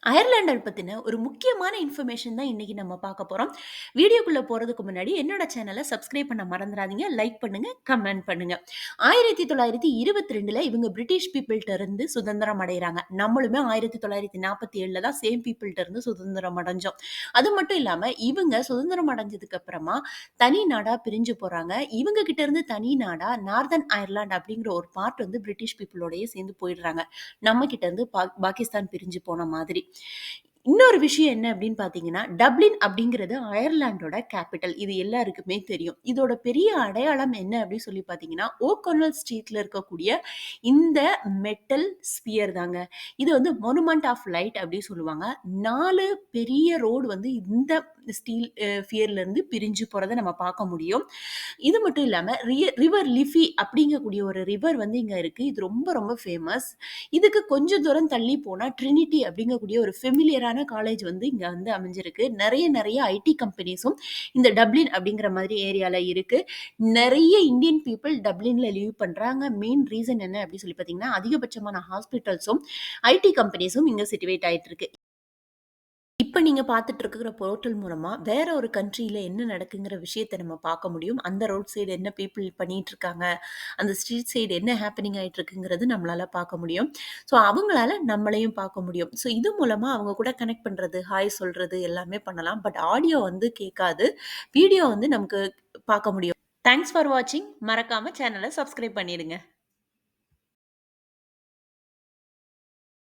அயர்லாண்ட பத்தின ஒரு முக்கியமான இன்ஃபர்மேஷன் தான் இன்னைக்கு நம்ம பார்க்க போறோம். வீடியோக்குள்ள போறதுக்கு முன்னாடி என்னோட சேனல சப்ஸ்கிரைப் பண்ண மறந்துறாதீங்க. லைக் பண்ணுங்க, கமெண்ட் பண்ணுங்க. 1922ல இவங்க பிரிட்டிஷ் பீப்பிள்ட்ட இருந்து சுதந்திரம் அடையறாங்க. நம்மளுமே 1947ல தான் சேம் பீப்பிள்ட்ட இருந்து சுதந்திரம் அடைஞ்சோம். அது மட்டும் இல்லாம இவங்க சுதந்திரம் அடைஞ்சதுக்கு அப்புறமா தனி நாடா பிரிஞ்சு போறாங்க. இவங்க கிட்ட இருந்து தனி நாடா நார்தர்ன் அயர்லாந்து அப்படிங்கிற ஒரு பார்ட் வந்து பிரிட்டிஷ் பீப்பிளோடயே சேர்ந்து போயிடுறாங்க. நம்ம கிட்ட இருந்து பாகிஸ்தான் பிரிஞ்சு போன மாதிரி. இன்னொரு விஷயம் என்ன அப்படின்னு பார்த்தீங்கன்னா, டப்ளின் அப்படிங்கிறது அயர்லாண்டோட கேப்பிட்டல். இது எல்லாருக்குமே தெரியும். இதோட பெரிய அடையாளம் என்ன அப்படின்னு சொல்லி பார்த்தீங்கன்னா, ஓ'கன்னல் ஸ்ட்ரீட்ல இருக்கக்கூடிய இந்த மெட்டல் ஸ்பியர் தாங்க. இது வந்து மொனுமெண்ட் ஆஃப் லைட் அப்படின்னு சொல்லுவாங்க. 4 பெரிய ரோடு வந்து இந்த ஸ்டீல் ஃபியர்ல இருந்து பிரிஞ்சு போறத நம்ம பார்க்க முடியும். இது மட்டும் இல்லாம ரிவர் லிஃபி அப்படிங்கக்கூடிய ஒரு ரிவர் வந்து இங்க இருக்கு. இது ரொம்ப ரொம்ப ஃபேமஸ். இதுக்கு கொஞ்சம் தூரம் தள்ளி போனா ட்ரினிட்டி அப்படிங்கக்கூடிய ஒரு ஃபெமிலியரான காலேஜ் வந்து இங்க வந்து அமைஞ்சிருக்கு. நெறைய ஐடி கம்பெனிஸும் இந்த டப்ளின் அப்படிங்கிற மாதிரி ஏரியால இருக்கு. நெறைய இந்தியன் பீப்பிள் டப்ளின்ல லிவ் பண்றாங்க. மெயின் ரீசன் என்ன அப்படின்னு சொல்லி பார்த்தீங்கன்னா, அதிகபட்சமான ஹாஸ்பிட்டல்ஸும், ஐடி கம்பெனிஸும் இங்க சிட்டுவேட் ஆயிட்டு இருக்கு. இப்ப நீங்க பார்த்துட்டு இருக்கிற போர்ட்டல் மூலமா வேற ஒரு கண்ட்ரில என்ன நடக்குங்கிற விஷயத்த நம்ம பார்க்க முடியும். அந்த ரோட் சைடு என்ன பீப்பிள் பண்ணிட்டு இருக்காங்க, அந்த ஸ்ட்ரீட் சைடு என்ன ஹேப்பனிங் ஆயிட்டு இருக்குங்கிறது நம்மளால பார்க்க முடியும். ஸோ அவங்களால நம்மளையும் பார்க்க முடியும். ஸோ இது மூலமா அவங்க கூட கனெக்ட் பண்றது, ஹாய் சொல்றது எல்லாமே பண்ணலாம். பட் ஆடியோ வந்து கேட்காது. வீடியோ வந்து நமக்கு பார்க்க முடியும். தேங்க்ஸ் ஃபார் வாட்சிங். மறக்காம சேனல சப்ஸ்கிரைப் பண்ணிடுங்க.